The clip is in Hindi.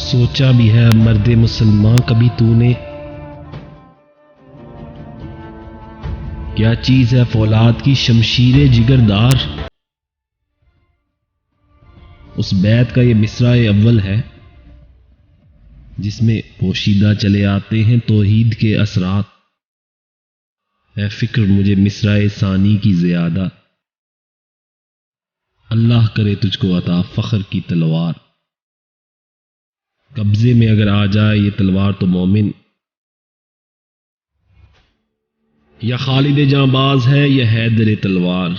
सोचा भी है मर्दे मुसलमान कभी तूने, क्या चीज है फौलाद की शमशीरे जिगरदार। उस बैत का ये मिसरा अव्वल है जिसमें पोशीदा चले आते हैं तौहीद के असरात। है फिक्र मुझे मिसरा सानी की ज़ियादा, अल्लाह करे तुझको अता फख्र की तलवार। कब्जे में अगर आ जाए ये तलवार तो मोमिन, या खालिद जांबाज है या हैदर तलवार।